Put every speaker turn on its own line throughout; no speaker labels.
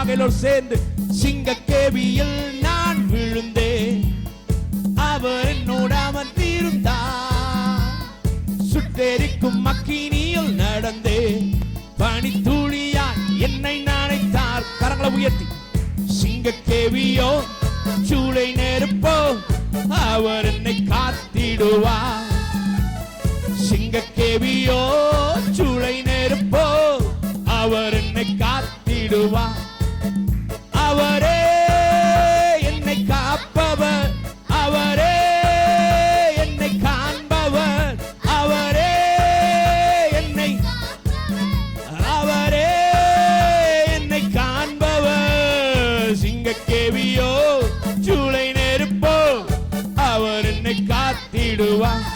மறுபடியும் எல்லோரும் சேர்ந்து சிங்கக்கேவியில் நான் விழுந்தேன், அவர் என்னோடு அமர்ந்திருந்தார். சுட்டெரிக்கும் அக்கினியில் நடந்தேன், பனித்துளியாய் என்னை நனைத்தார். கரங்களை உயர்த்தி சிங்கக்கேவியோ சூளை நெருப்போ அவர் என்னை காத்திடுவார். சிங்கக்கேவியோ சூளை நெருப்போ அவர் என்னை காத்திடுவார். அவரே என்னை காப்பவர், அவரே என்னை காண்பவர், அவரே என்னை காண்பவர். சிங்கக்கேவியோ சூளை நெருப்போ அவர் என்னை காத்திடுவார்.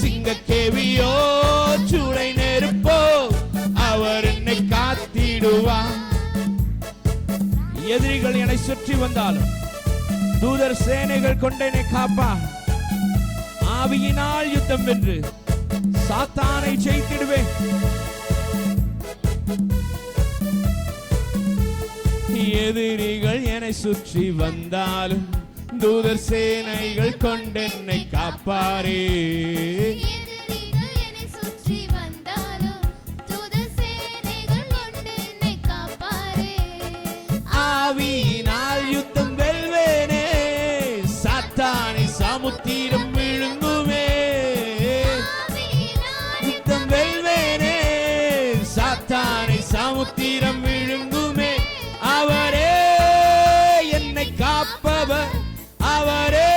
சிங்கக்கேவியோ சூளை நெருப்போ அவர் என்னை காத்திடுவார். எதிரிகள் என்னை சுற்றி வந்தாலும் தூதர் சேனைகள் கொண்டு என்னை காப்பார். ஆவியினால் யுத்தம் வென்று சாத்தானை ஜெயித்திடுவேன். எதிரிகள் என்னை சுற்றி வந்தாலும் தூதர் சேனைகள் கொண்டு என்னை காப்பாரே. ஆவியினால் யுத்தம் வெல்வேனே, சாத்தானை சமுத்திரம் விழுங்குமே. யுத்தம் வெல்வேனே, சாத்தானை சமுத்திரம் விழுங்குமே. அவரே என்னை காப்பவர், அவரே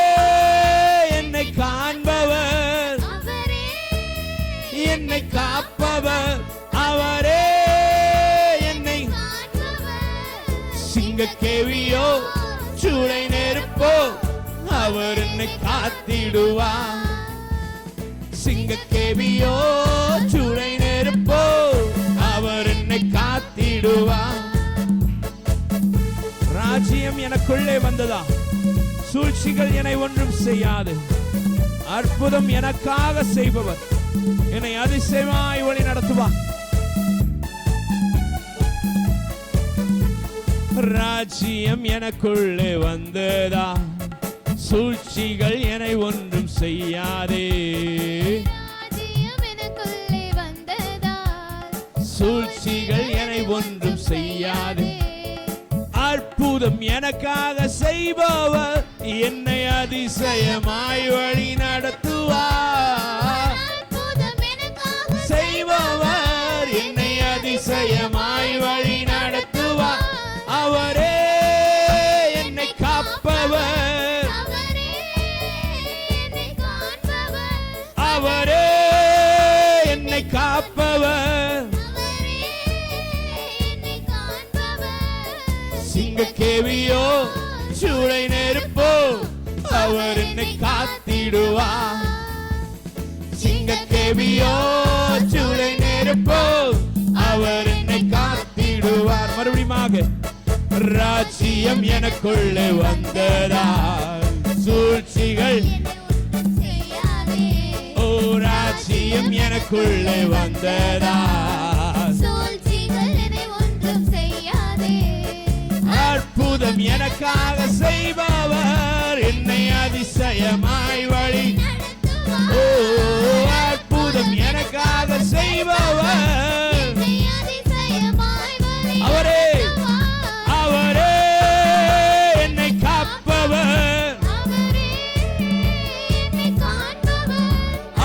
என்னை காண்பவர், என்னை காப்பவர், அவரே என்னை. சிங்கக்கேவியோ சூளை நெருப்போ அவர் என்னை காத்திடுவார். சிங்கக்கேவியோ சூளை நெருப்போ அவர் என்னை காத்திடுவார். ராஜ்யம் எனக்குள்ளே வந்ததா, சூழ்ச்சிகள் என்னை ஒன்றும் செய்யாது. அற்புதம் எனக்காக செய்பவர் என்னை அதிசயமாய் வழி நடத்துவார். ராஜ்யம் எனக்குள்ளே வந்ததா, சூழ்ச்சிகள் என்னை ஒன்றும் செய்யாதே. சூழ்ச்சிகள் என்னை ஒன்றும் செய்யாதே. அற்புதம் எனக்காக செய்பவர் என்னை அதிசயமாய் வழி நடத்துவார். செய்பவர் என்னை அதிசயமாய் வழி நடத்துவார். அவரே என்னை காப்பவர், அவரே என்னை காப்பவர். சிங்கக்கேவியோ சூளை நெருப்போ அவர் என்னை காத்திடுவார். சிங்கக்கேவியோ சூளை நெருப்போ அவர் என்னை காத்திடுவார். மறுபடியும் ராஜ்யம் எனக்குள்ளே வந்ததா, சூழ்ச்சிகள். ஓ ராஜ்யம் எனக்குள்ளே வந்ததா, அற்புதம் எனக்காக செய்பவர் என்னை அதிசயமாய் வழி. ஓ அற்புதம் எனக்காக செய்பவர் அவரே, அவரே என்னை காப்பவர்,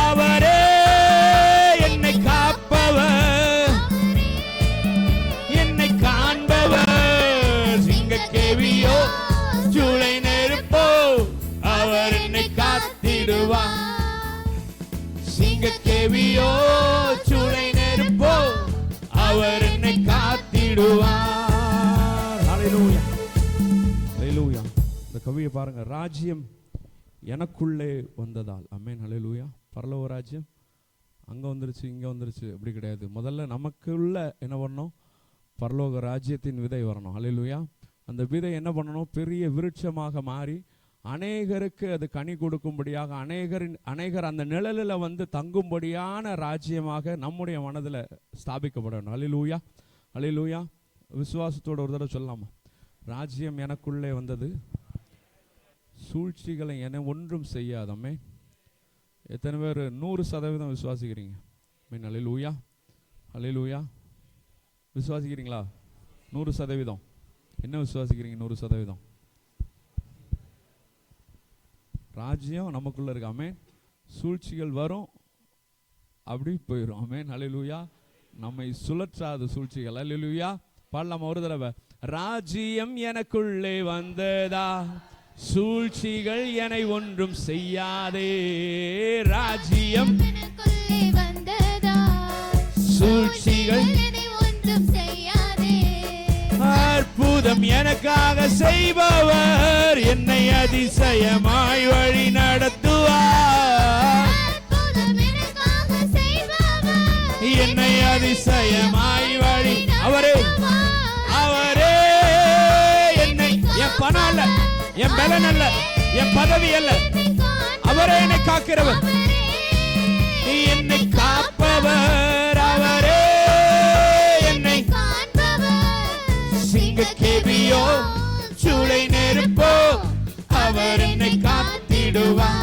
அவரே என்னை காப்பவர், என்னை காண்பவர். சிங்கக்கேவியோ சூளை நெருப்போ அவர் என்னை காத்திடுவார். சிங்கக்கேவியோ சூளை நெருப்போ அவர் என்னை காத்திடுவார். ஹல்லேலூயா, ஹல்லேலூயா. இந்த கவியை பாருங்க. ராஜ்யம் எனக்குள்ளே வந்ததால். ஆமென், ஹல்லேலூயா. பரலோக ராஜ்யம் அங்கே வந்துருச்சு இங்கே வந்துருச்சு அப்படி கிடையாது. முதல்ல நமக்குள்ள என்ன பண்ணணும்? பரலோக ராஜ்யத்தின் விதை வரணும். ஹல்லேலூயா. அந்த விதை என்ன பண்ணணும்? பெரிய விருட்சமாக மாறி அநேகருக்கு அது கனி கொடுக்கும்படியாக, அநேகர் அந்த நிழலில் வந்து தங்கும்படியான ராஜ்யமாக நம்முடைய மனதில் ஸ்தாபிக்கப்படணும். ஹல்லேலூயா, ஹல்லேலூயா. விசுவாசத்தோட ஒரு தடவை சொல்லலாமா? ராஜ்யம் எனக்குள்ளே வந்தது, சூழ்ச்சிகளை என ஒன்றும் செய்யாதமே. எத்தனை பேர் 100% விசுவாசிக்கிறீங்க? மீன் அல்லேலூயா, அல்லேலூயா. விசுவாசிக்கிறீங்களா? 100%. என்ன விசுவாசிக்கிறீங்க? 100%. ராஜ்யம் நமக்குள்ள இருக்கு. ஆமென். சூழ்ச்சிகள் வரும், அப்படி போயிடும். ஆமென், அல்லேலூயா. நம்மை சுழற்றாத சூழ்ச்சிகள். அல்லேலூயா. பாடலாமா ஒரு தடவை? ராஜ்யம் எனக்குள்ளே வந்ததா, சூழ்ச்சிகள் என்னை ஒன்றும் செய்யாதே. ராஜ்யம்
எனக்குள்ளே வந்ததா,
சூழ்ச்சிகள்
என்னை ஒன்றும் செய்யாதே.
அற்புதம் எனக்காக செய்பவர் என்னை அதிசயமாய் வழி நடத்துவார்.
அற்புதம் எனக்காக செய்பவர்
என்னை அதிசயமாய் வழி அவரே என்னை, என் பணம் அல்ல, என் பலன் அல்ல, என் பதவி அல்ல, அவரே என்னை காக்கிறவர், என்னை காப்பவர் அவரே, என்னை சிங்க கேபியோ சூளை நெருப்போ அவர் என்னை காத்திடுவார்.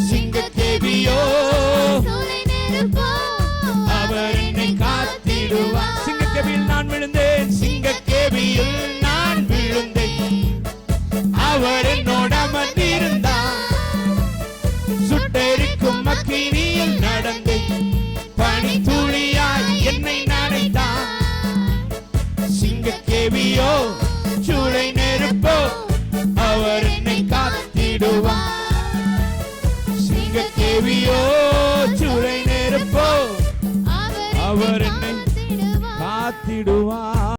சிங்க கேபியோ அவர் என்னை காத்திடுவார். சிங்க கேபியில் நான் விழுந்தேன், சிங்க கேபியில் நான் விழுந்தேன், அவர் என்னோட அமர்ந்திருந்தார். சுட்டெரிக்கும் அக்கினியில் நடந்தேன், பனி துளியாய் என்னை நனைத்தார். சிங்க கேபியோ சூளை நெருப்போ அவர் என்னை காத்திடுவார். சிங்க கேபியோ சூளை நெருப்போ அவர் என்னை காத்திடுவார்.